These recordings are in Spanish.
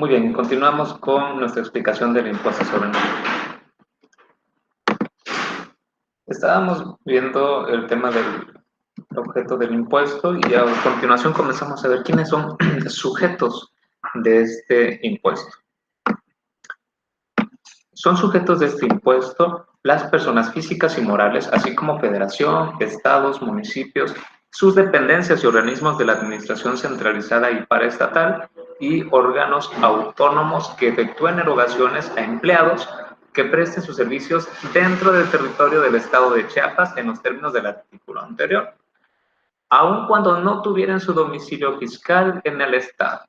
Muy bien, continuamos con nuestra explicación del impuesto sobre nómina. Estábamos viendo el tema del objeto del impuesto y a continuación comenzamos a ver quiénes son sujetos de este impuesto. Son sujetos de este impuesto las personas físicas y morales, así como federación, estados, municipios, sus dependencias y organismos de la administración centralizada y paraestatal y órganos autónomos que efectúen erogaciones a empleados que presten sus servicios dentro del territorio del estado de Chiapas en los términos del artículo anterior, aun cuando no tuvieran su domicilio fiscal en el estado.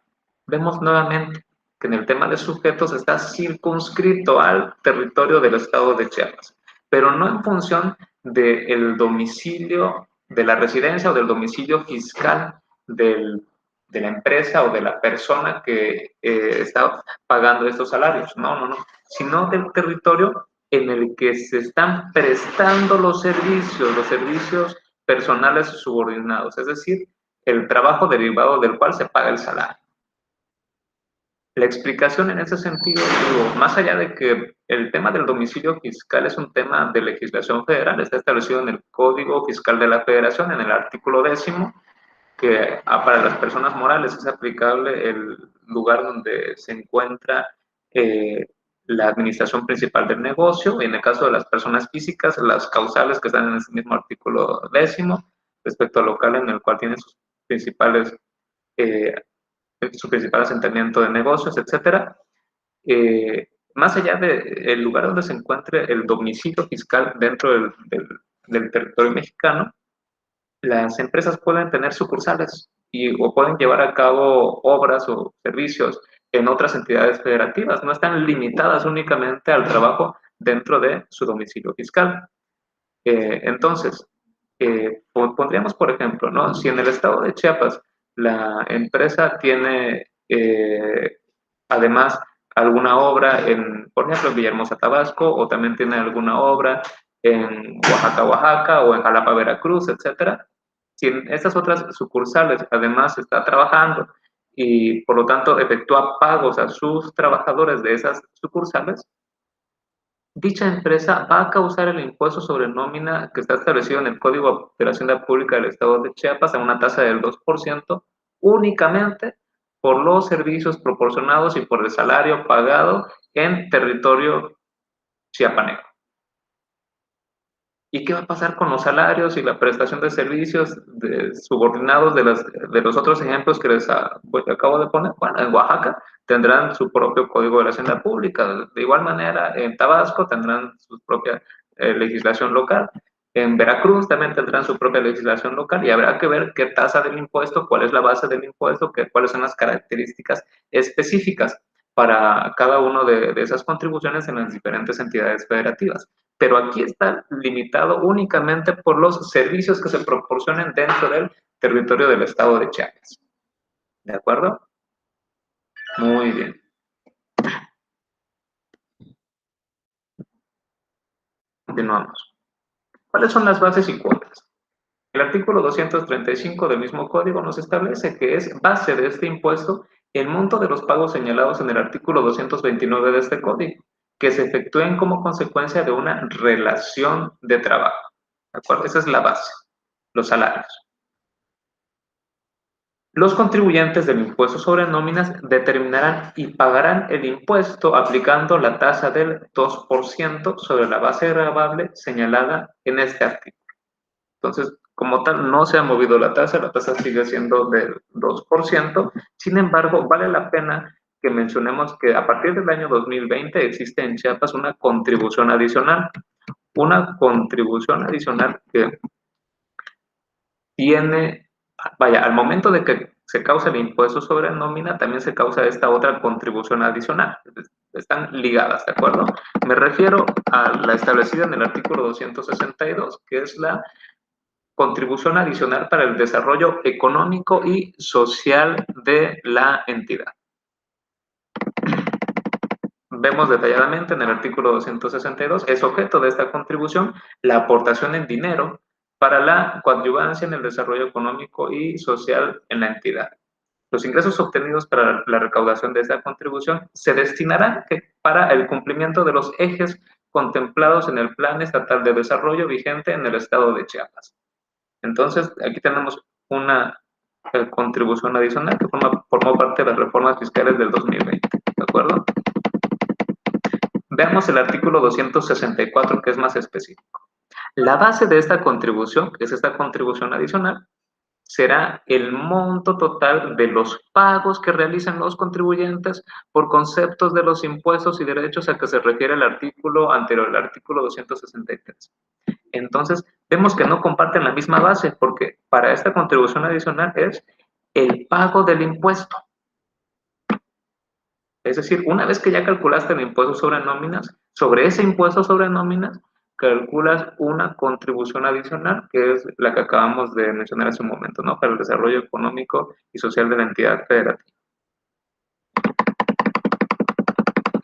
Vemos nuevamente que en el tema de sujetos está circunscrito al territorio del estado de Chiapas, pero no en función del domicilio, de la residencia o del domicilio fiscal de la empresa o de la persona que está pagando estos salarios, no, sino del territorio en el que se están prestando los servicios personales subordinados, es decir, el trabajo derivado del cual se paga el salario. La explicación en ese sentido, digo, más allá de que el tema del domicilio fiscal es un tema de legislación federal, está establecido en el Código Fiscal de la Federación, en el artículo 10, que para las personas morales es aplicable el lugar donde se encuentra la administración principal del negocio, y en el caso de las personas físicas, las causales que están en ese mismo artículo 10, respecto al local en el cual tiene eh, su principal asentamiento de negocios, etcétera. Más allá del lugar donde se encuentre el domicilio fiscal dentro del territorio mexicano, las empresas pueden tener sucursales o pueden llevar a cabo obras o servicios en otras entidades federativas, no están limitadas únicamente al trabajo dentro de su domicilio fiscal. Entonces, pondríamos, por ejemplo, ¿no? Si en el estado de Chiapas la empresa tiene además alguna obra por ejemplo, en Villahermosa, Tabasco, o también tiene alguna obra en Oaxaca, Oaxaca, o en Jalapa, Veracruz, etcétera. Si en estas otras sucursales además está trabajando y por lo tanto efectúa pagos a sus trabajadores de esas sucursales, dicha empresa va a causar el impuesto sobre nómina que está establecido en el Código de la Hacienda Pública del Estado de Chiapas a una tasa del 2% únicamente por los servicios proporcionados y por el salario pagado en territorio chiapaneco. ¿Y qué va a pasar con los salarios y la prestación de servicios subordinados de los otros ejemplos que les acabo de poner? Bueno, en Oaxaca tendrán su propio Código de la Hacienda Pública. De igual manera, en Tabasco tendrán su propia legislación local. En Veracruz también tendrán su propia legislación local y habrá que ver qué tasa del impuesto, cuál es la base del impuesto, cuáles son las características específicas para cada una de esas contribuciones en las diferentes entidades federativas. Pero aquí está limitado únicamente por los servicios que se proporcionen dentro del territorio del estado de Chiapas. ¿De acuerdo? Muy bien. Continuamos. ¿Cuáles son las bases y cuotas? El artículo 235 del mismo código nos establece que es base de este impuesto el monto de los pagos señalados en el artículo 229 de este código, que se efectúen como consecuencia de una relación de trabajo. ¿De acuerdo? Esa es la base, los salarios. Los contribuyentes del impuesto sobre nóminas determinarán y pagarán el impuesto aplicando la tasa del 2% sobre la base gravable señalada en este artículo. Entonces, como tal, no se ha movido la tasa sigue siendo del 2%. Sin embargo, vale la pena que mencionemos que a partir del año 2020 existe en Chiapas una contribución adicional que tiene, vaya, al momento de que se causa el impuesto sobre nómina, también se causa esta otra contribución adicional. Están ligadas, ¿de acuerdo? Me refiero a la establecida en el artículo 262, que es la contribución adicional para el desarrollo económico y social de la entidad. Vemos detalladamente en el artículo 262, es objeto de esta contribución la aportación en dinero para la coadyuvancia en el desarrollo económico y social en la entidad. Los ingresos obtenidos para la recaudación de esta contribución se destinarán para el cumplimiento de los ejes contemplados en el Plan Estatal de Desarrollo vigente en el estado de Chiapas. Entonces, aquí tenemos una contribución adicional que formó parte de las reformas fiscales del 2020, ¿de acuerdo? Veamos el artículo 264, que es más específico. La base de esta contribución, que es esta contribución adicional, será el monto total de los pagos que realizan los contribuyentes por conceptos de los impuestos y derechos a que se refiere el artículo anterior, el artículo 263. Entonces, vemos que no comparten la misma base, porque para esta contribución adicional es el pago del impuesto. Es decir, una vez que ya calculaste el impuesto sobre nóminas, sobre ese impuesto sobre nóminas, calculas una contribución adicional, que es la que acabamos de mencionar hace un momento, ¿no? Para el desarrollo económico y social de la entidad federativa.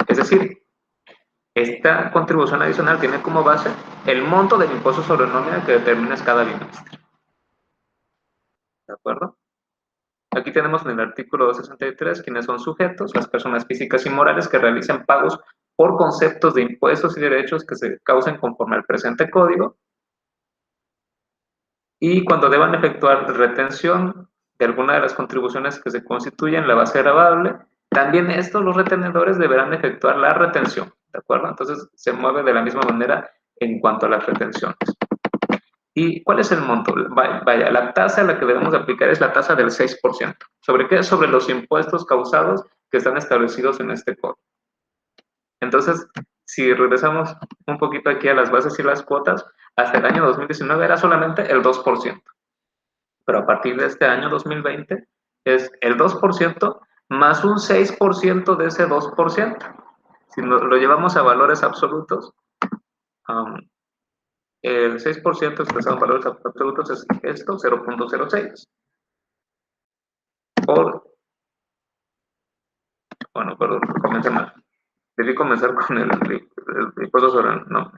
Es decir, esta contribución adicional tiene como base el monto del impuesto sobre nómina que determinas cada bimestre. ¿De acuerdo? Aquí tenemos en el artículo 263 quiénes son sujetos, las personas físicas y morales que realicen pagos por conceptos de impuestos y derechos que se causen conforme al presente código, y cuando deban efectuar retención de alguna de las contribuciones que se constituyen en la base gravable, también estos, los retenedores, deberán efectuar la retención, ¿de acuerdo? Entonces se mueve de la misma manera en cuanto a las retenciones. ¿Y cuál es el monto? Vaya, la tasa a la que debemos aplicar es la tasa del 6%. ¿Sobre qué? Sobre los impuestos causados que están establecidos en este código. Entonces, si regresamos un poquito aquí a las bases y las cuotas, hasta el año 2019 era solamente el 2%. Pero a partir de este año 2020 es el 2% más un 6% de ese 2%. Si lo llevamos a valores absolutos, el 6% expresado en valores absolutos es esto, 0.06. Bueno, perdón, comencé mal. Debí comenzar con el impuesto sobre nóminas.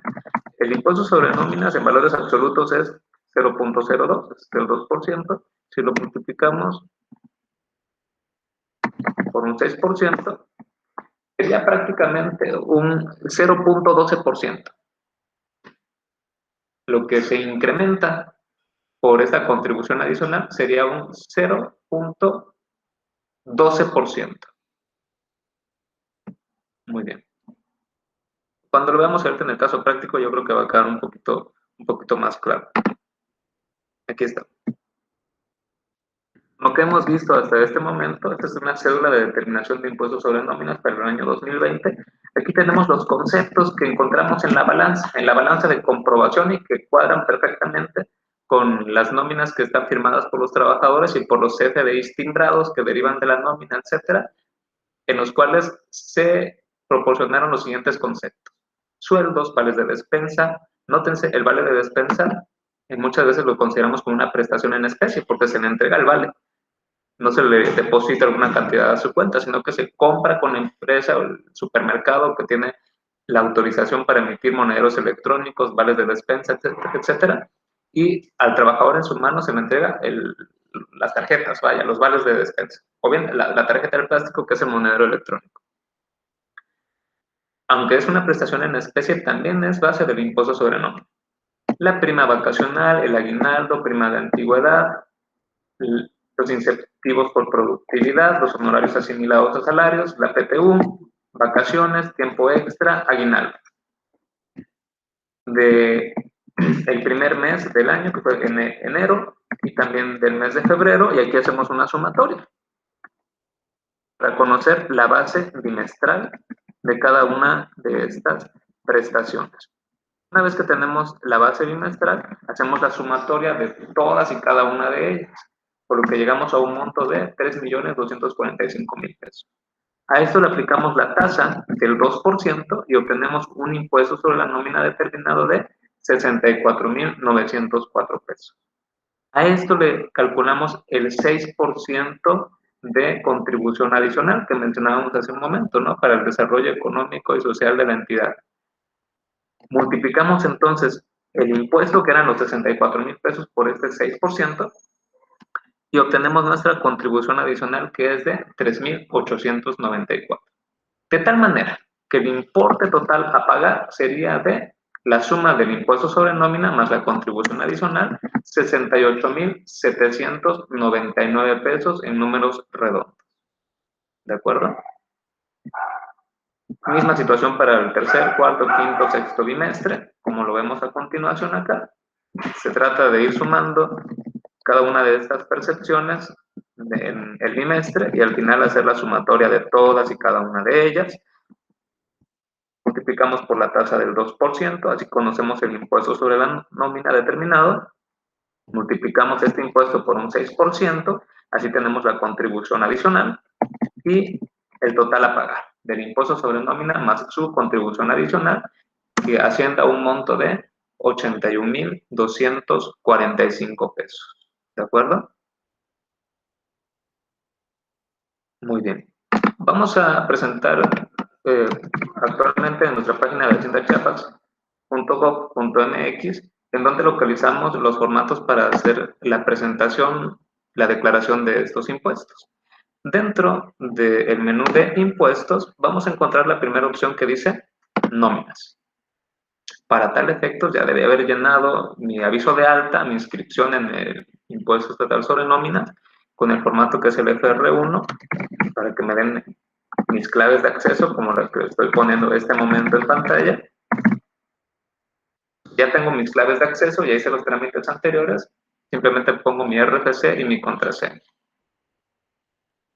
El impuesto sobre nóminas en valores absolutos es 0.02, es el 2%. Si lo multiplicamos por un 6%, sería prácticamente un 0.12%. Lo que se incrementa por esta contribución adicional sería un 0.12%. Muy bien. Cuando lo veamos ahorita en el caso práctico, yo creo que va a quedar un poquito más claro. Aquí está. Lo que hemos visto hasta este momento, esta es una cédula de determinación de impuestos sobre nóminas para el año 2020. Aquí tenemos los conceptos que encontramos en la balanza de comprobación y que cuadran perfectamente con las nóminas que están firmadas por los trabajadores y por los CFDIs timbrados que derivan de la nómina, etcétera, en los cuales se proporcionaron los siguientes conceptos: sueldos, vales de despensa. Nótense, el vale de despensa muchas veces lo consideramos como una prestación en especie porque se le entrega el vale. No se le deposita alguna cantidad a su cuenta, sino que se compra con la empresa o el supermercado que tiene la autorización para emitir monederos electrónicos, vales de despensa, etcétera, etcétera. Y al trabajador en sus manos se le entrega las tarjetas, vaya, los vales de despensa. O bien la tarjeta de plástico, que es el monedero electrónico. Aunque es una prestación en especie, también es base del impuesto sobre nómina. La prima vacacional, el aguinaldo, prima de antigüedad, los incentivos por productividad, los honorarios asimilados a salarios, la PTU, vacaciones, tiempo extra, aguinaldo. El primer mes del año, que fue en enero, y también del mes de febrero, y aquí hacemos una sumatoria para conocer la base bimestral de cada una de estas prestaciones. Una vez que tenemos la base bimestral, hacemos la sumatoria de todas y cada una de ellas, por lo que llegamos a un monto de 3.245.000 pesos. A esto le aplicamos la tasa del 2% y obtenemos un impuesto sobre la nómina determinado de 64.904 pesos. A esto le calculamos el 6% de contribución adicional que mencionábamos hace un momento, ¿no? Para el desarrollo económico y social de la entidad. Multiplicamos entonces el impuesto, que eran los 64.000 pesos, por este 6%, y obtenemos nuestra contribución adicional, que es de 3.894. De tal manera que el importe total a pagar sería de la suma del impuesto sobre nómina más la contribución adicional, 68.799 pesos en números redondos. ¿De acuerdo? Misma situación para el tercer, cuarto, quinto, sexto bimestre, como lo vemos a continuación acá. Se trata de ir sumando cada una de estas percepciones en el bimestre y al final hacer la sumatoria de todas y cada una de ellas. Multiplicamos por la tasa del 2%, así conocemos el impuesto sobre la nómina determinado. Multiplicamos este impuesto por un 6%, así tenemos la contribución adicional y el total a pagar del impuesto sobre nómina más su contribución adicional, que asciende a un monto de 81.245 pesos. ¿De acuerdo? Muy bien. Vamos a presentar actualmente en nuestra página de Hacienda Chiapas.gov.mx, en donde localizamos los formatos para hacer la presentación, la declaración de estos impuestos. Dentro del menú de impuestos, vamos a encontrar la primera opción que dice nóminas. Para tal efecto, ya debí haber llenado mi aviso de alta, mi inscripción en el impuesto estatal sobre nóminas, con el formato que es el FR1, para que me den mis claves de acceso, como las que estoy poniendo en este momento en pantalla. Ya tengo mis claves de acceso, ya hice los trámites anteriores, simplemente pongo mi RFC y mi contraseña.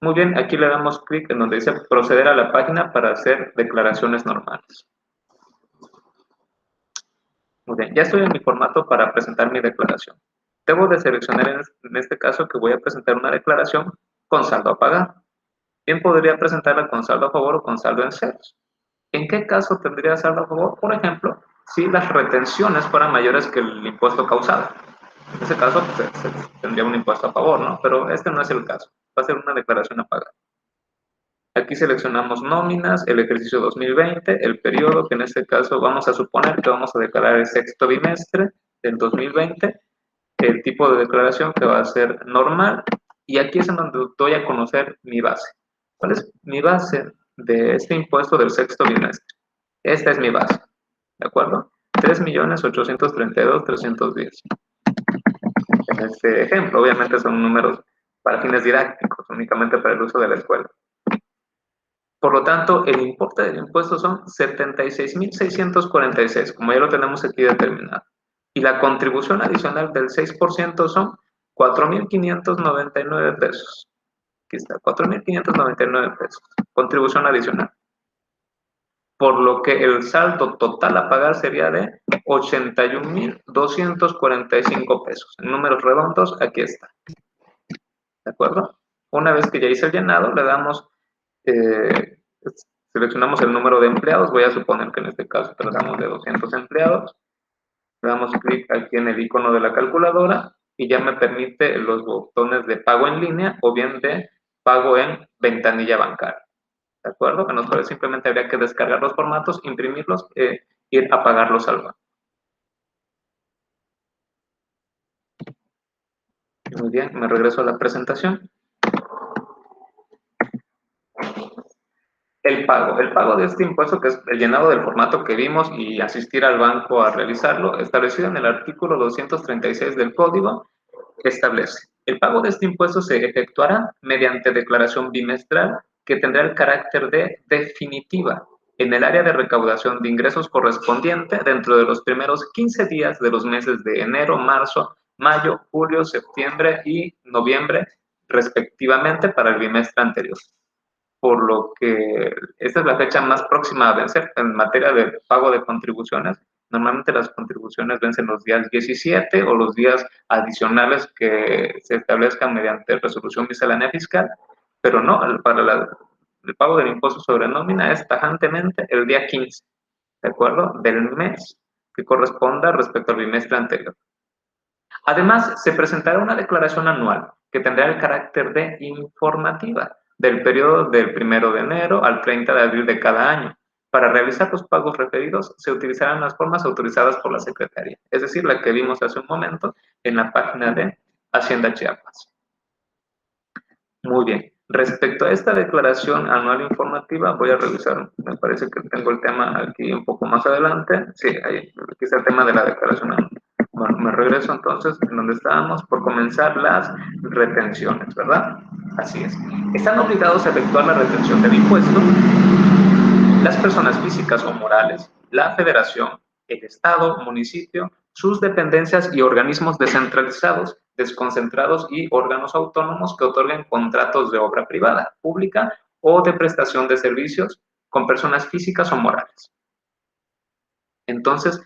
Muy bien, aquí le damos clic en donde dice proceder a la página para hacer declaraciones normales. Muy bien, ya estoy en mi formato para presentar mi declaración. Debo de seleccionar en este caso que voy a presentar una declaración con saldo a pagar. Bien, podría presentarla con saldo a favor o con saldo en ceros. ¿En qué caso tendría saldo a favor? Por ejemplo, si las retenciones fueran mayores que el impuesto causado. En ese caso, pues, se tendría un impuesto a favor, ¿no? Pero este no es el caso. Va a ser una declaración a pagar. Aquí seleccionamos nóminas, el ejercicio 2020, el periodo, que en este caso vamos a suponer que vamos a declarar el sexto bimestre del 2020, el tipo de declaración que va a ser normal, y aquí es en donde doy a conocer mi base. ¿Cuál es mi base de este impuesto del sexto bimestre? Esta es mi base, ¿de acuerdo? 3.832.310. En este ejemplo, obviamente son números para fines didácticos, únicamente para el uso de la escuela. Por lo tanto, el importe del impuesto son 76.646, como ya lo tenemos aquí determinado. Y la contribución adicional del 6% son 4.599 pesos. Aquí está, 4.599 pesos. Contribución adicional. Por lo que el saldo total a pagar sería de 81.245 pesos. En números redondos, aquí está. ¿De acuerdo? Una vez que ya hice el llenado, le damos, seleccionamos el número de empleados. Voy a suponer que en este caso tratamos de 200 empleados. Le damos clic aquí en el icono de la calculadora y ya me permite los botones de pago en línea o bien de pago en ventanilla bancaria. ¿De acuerdo? En los cuales simplemente habría que descargar los formatos, imprimirlos e ir a pagarlos al banco. Muy bien, me regreso a la presentación. El pago de este impuesto, que es el llenado del formato que vimos y asistir al banco a realizarlo, establecido en el artículo 236 del Código, establece: el pago de este impuesto se efectuará mediante declaración bimestral que tendrá el carácter de definitiva en el área de recaudación de ingresos correspondiente dentro de los primeros 15 días de los meses de enero, marzo, mayo, julio, septiembre y noviembre, respectivamente, para el bimestre anterior. Por lo que esta es la fecha más próxima a vencer en materia de pago de contribuciones. Normalmente las contribuciones vencen los días 17 o los días adicionales que se establezcan mediante resolución miscelánea fiscal, pero no, para el pago del impuesto sobre nómina es tajantemente el día 15, ¿de acuerdo? Del mes que corresponda respecto al bimestre anterior. Además, se presentará una declaración anual que tendrá el carácter de informativa del periodo del 1 de enero al 30 de abril de cada año. Para realizar los pagos referidos se utilizarán las formas autorizadas por la Secretaría, es decir, la que vimos hace un momento en la página de Hacienda Chiapas. Muy bien. Respecto a esta declaración anual informativa, voy a revisar, me parece que tengo el tema aquí un poco más adelante. Sí, aquí está el tema de la declaración anual. Bueno, me regreso entonces en donde estábamos por comenzar las retenciones, ¿verdad? Así es. Están obligados a efectuar la retención del impuesto las personas físicas o morales, la federación, el Estado, municipio, sus dependencias y organismos descentralizados, desconcentrados y órganos autónomos que otorguen contratos de obra privada, pública o de prestación de servicios con personas físicas o morales. Entonces,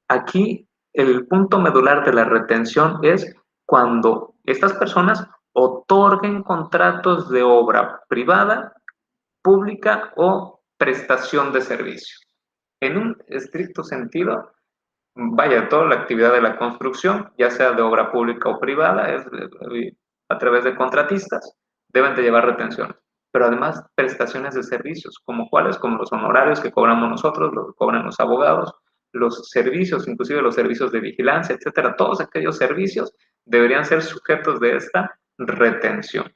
aquí el punto medular de la retención es cuando estas personas otorguen contratos de obra privada, pública o prestación de servicios. En un estricto sentido, vaya, toda la actividad de la construcción, ya sea de obra pública o privada, es a través de contratistas, deben de llevar retenciones. Pero además, prestaciones de servicios, como cuáles, como los honorarios que cobramos nosotros, lo que cobran los abogados, los servicios, inclusive los servicios de vigilancia, etcétera, todos aquellos servicios deberían ser sujetos de esta retención.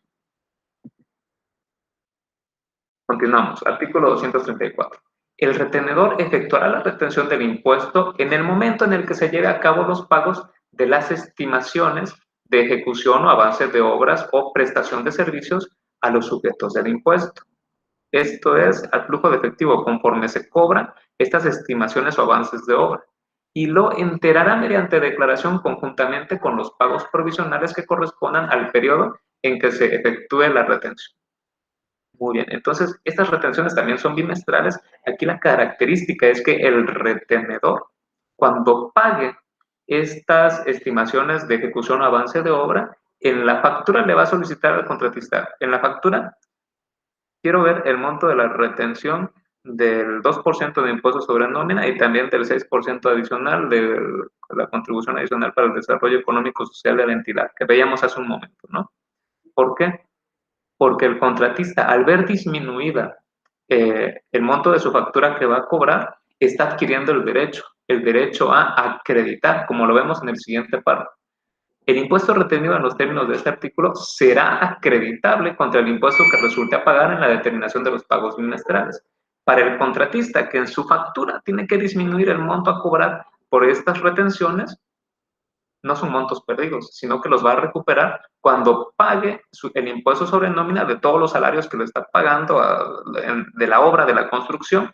Continuamos. Artículo 234. El retenedor efectuará la retención del impuesto en el momento en el que se lleve a cabo los pagos de las estimaciones de ejecución o avance de obras o prestación de servicios a los sujetos del impuesto. Esto es al flujo de efectivo conforme se cobran estas estimaciones o avances de obra. Y lo enterará mediante declaración conjuntamente con los pagos provisionales que correspondan al periodo en que se efectúe la retención. Muy bien, entonces estas retenciones también son bimestrales. Aquí la característica es que el retenedor, cuando pague estas estimaciones de ejecución o avance de obra, en la factura le va a solicitar al contratista, en la factura quiero ver el monto de la retención del 2% de impuesto sobre nómina y también del 6% adicional de la contribución adicional para el desarrollo económico social de la entidad, que veíamos hace un momento, ¿no? ¿Por qué? Porque el contratista, al ver disminuida el monto de su factura que va a cobrar, está adquiriendo el derecho a acreditar, como lo vemos en el siguiente párrafo. El impuesto retenido en los términos de este artículo será acreditable contra el impuesto que resulte a pagar en la determinación de los pagos bimestrales. Para el contratista que en su factura tiene que disminuir el monto a cobrar por estas retenciones, no son montos perdidos, sino que los va a recuperar cuando pague el impuesto sobre nómina de todos los salarios que le está pagando de la obra, de la construcción,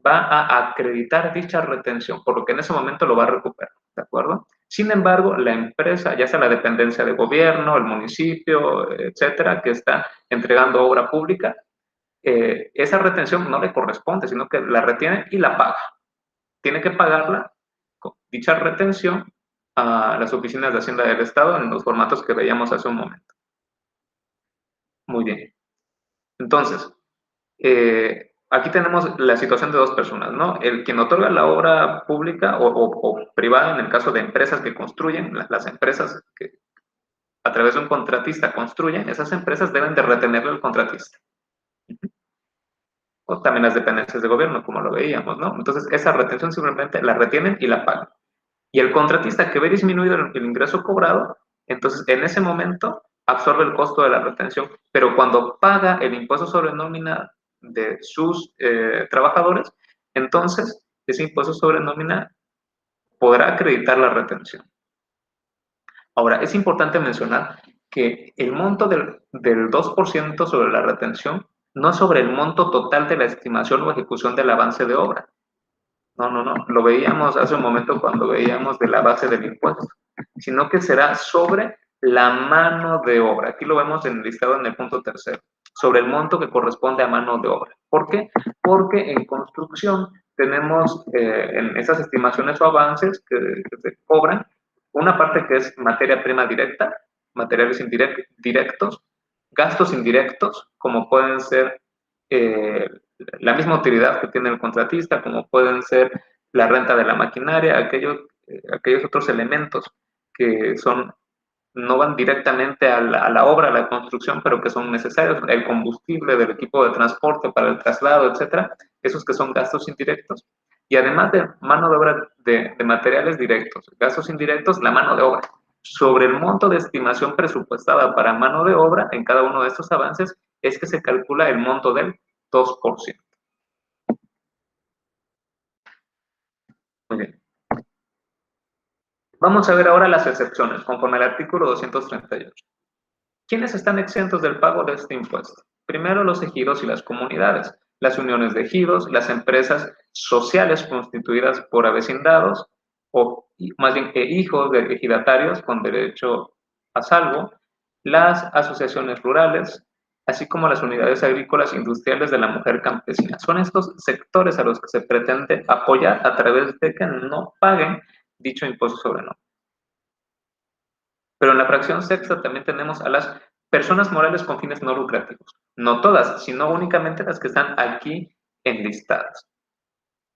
va a acreditar dicha retención, por lo que en ese momento lo va a recuperar, ¿de acuerdo? Sin embargo, la empresa, ya sea la dependencia de gobierno, el municipio, etcétera, que está entregando obra pública, esa retención no le corresponde, sino que la retiene y la paga. Tiene que pagarla, dicha retención, a las oficinas de Hacienda del Estado en los formatos que veíamos hace un momento. Muy bien. Entonces, aquí tenemos la situación de dos personas, ¿no? El quien otorga la obra pública o privada, en el caso de empresas que construyen, las empresas que a través de un contratista construyen, esas empresas deben de retenerle al contratista. O también las dependencias de gobierno, como lo veíamos, ¿no? Entonces, esa retención simplemente la retienen y la pagan. Y el contratista que ve disminuido el ingreso cobrado, entonces en ese momento absorbe el costo de la retención, pero cuando paga el impuesto sobre nómina de sus trabajadores, entonces ese impuesto sobre nómina podrá acreditar la retención. Ahora, es importante mencionar que el monto del 2% sobre la retención no es sobre el monto total de la estimación o ejecución del avance de obra. No, no, no. Lo veíamos hace un momento cuando veíamos de la base del impuesto, sino que será sobre la mano de obra. Aquí lo vemos enlistado en el punto tercero, sobre el monto que corresponde a mano de obra. ¿Por qué? Porque en construcción tenemos en esas estimaciones o avances que se cobran una parte que es materia prima directa, materiales directos, gastos indirectos, como pueden ser eh, la misma utilidad que tiene el contratista, como pueden ser la renta de la maquinaria, aquellos otros elementos que no van directamente a la obra, a la construcción, pero que son necesarios, el combustible del equipo de transporte para el traslado, etcétera, esos que son gastos indirectos. Y además de mano de obra de materiales directos, gastos indirectos, la mano de obra. sobre el monto de estimación presupuestada para mano de obra en cada uno de estos avances es que se calcula el monto del 2%. Muy bien. Vamos a ver ahora las excepciones, conforme al artículo 238. ¿Quiénes están exentos del pago de este impuesto? Primero, los ejidos y las comunidades, las uniones de ejidos, las empresas sociales constituidas por avecindados o más bien hijos de ejidatarios con derecho a salvo, las asociaciones rurales, así como las unidades agrícolas industriales de la mujer campesina. Son estos sectores a los que se pretende apoyar a través de que no paguen dicho impuesto sobre nómina. Pero en la fracción sexta también tenemos a las personas morales con fines no lucrativos. No todas, sino únicamente las que están aquí enlistadas.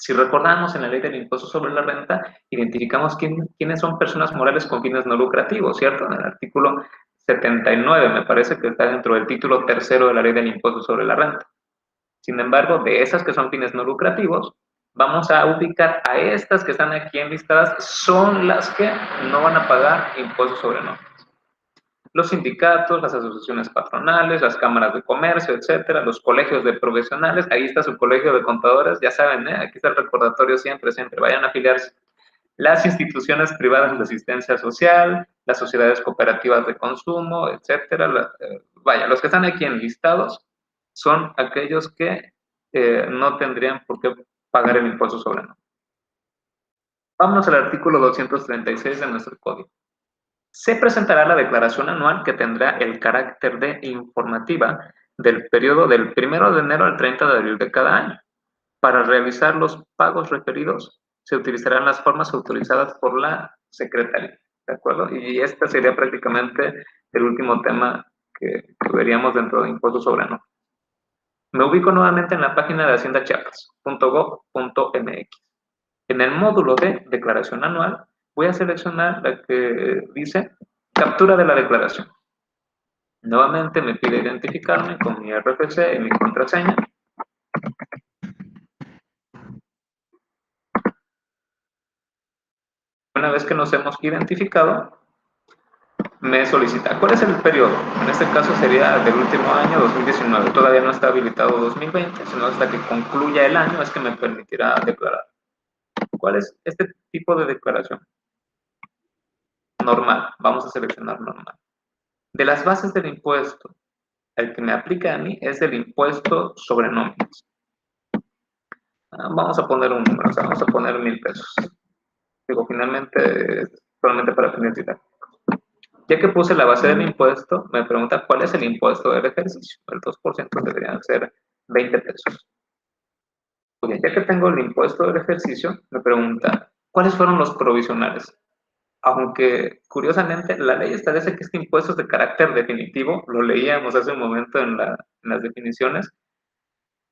Si recordamos en la ley del impuesto sobre la renta, identificamos quiénes son personas morales con fines no lucrativos, ¿cierto? En el artículo 79, me parece que está dentro del título tercero de la ley del impuesto sobre la renta. Sin embargo, de esas que son fines no lucrativos, vamos a ubicar a estas que están aquí enlistadas, son las que no van a pagar impuestos sobre nómina. Los sindicatos, las asociaciones patronales, las cámaras de comercio, etcétera, los colegios de profesionales, ahí está su colegio de contadores, ya saben, aquí está el recordatorio siempre, vayan a afiliarse. Las instituciones privadas de asistencia social, las sociedades cooperativas de consumo, etcétera, vaya, los que están aquí enlistados son aquellos que no tendrían por qué pagar el impuesto sobre nómina. Vámonos al artículo 236 de nuestro código. Se presentará la declaración anual que tendrá el carácter de informativa del periodo del 1 de enero al 30 de abril de cada año. Para realizar los pagos referidos, se utilizarán las formas autorizadas por la Secretaría, ¿de acuerdo? Y este sería prácticamente el último tema que veríamos dentro de impuestos sobre nómina. Me ubico nuevamente en la página de haciendachiapas.gov.mx. En el módulo de declaración anual, voy a seleccionar la que dice captura de la declaración. Nuevamente me pide identificarme con mi RFC y mi contraseña. Una vez que nos hemos identificado, me solicita cuál es el periodo. En este caso sería del último año 2019. Todavía no está habilitado 2020, sino hasta que concluya el año es que me permitirá declarar. ¿Cuál es este tipo de declaración? Normal. Vamos a seleccionar normal. De las bases del impuesto, el que me aplica a mí es el impuesto sobre nóminas. Vamos a poner un número, o sea, vamos a poner 1,000 pesos. Digo, finalmente, solamente para fines didácticos. Ya que puse la base del impuesto, me pregunta cuál es el impuesto del ejercicio. El 2% deberían ser 20 pesos. Muy bien, ya que tengo el impuesto del ejercicio, me pregunta cuáles fueron los provisionales. Aunque curiosamente la ley establece que este impuesto es de carácter definitivo, lo leíamos hace un momento en las definiciones.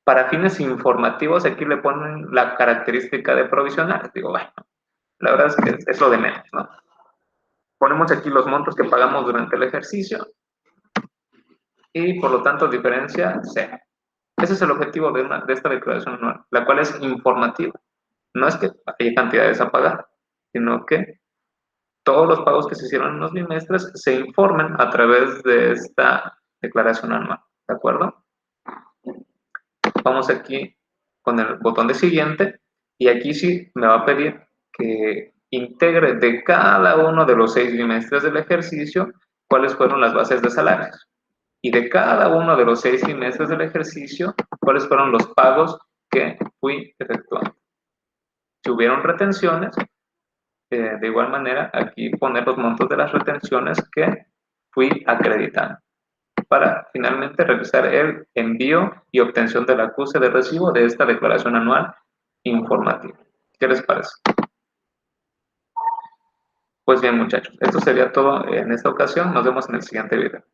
Para fines informativos aquí le ponen la característica de provisionales. Digo, bueno, la verdad es que es lo de menos, ¿no? Ponemos aquí los montos que pagamos durante el ejercicio y por lo tanto diferencia cero. Ese es el objetivo de esta declaración anual, la cual es informativa. No es que haya cantidades a pagar, sino que todos los pagos que se hicieron en los bimestres se informen a través de esta declaración anual, ¿de acuerdo? Vamos aquí con el botón de siguiente y aquí sí me va a pedir que integre de cada uno de los 6 bimestres del ejercicio cuáles fueron las bases de salarios y de cada uno de los 6 bimestres del ejercicio cuáles fueron los pagos que fui efectuando. Si hubieron retenciones, de igual manera aquí poner los montos de las retenciones que fui acreditando para finalmente realizar el envío y obtención del acuse de recibo de esta declaración anual informativa. ¿Qué les parece? Pues bien, muchachos, esto sería todo en esta ocasión. Nos vemos en el siguiente video.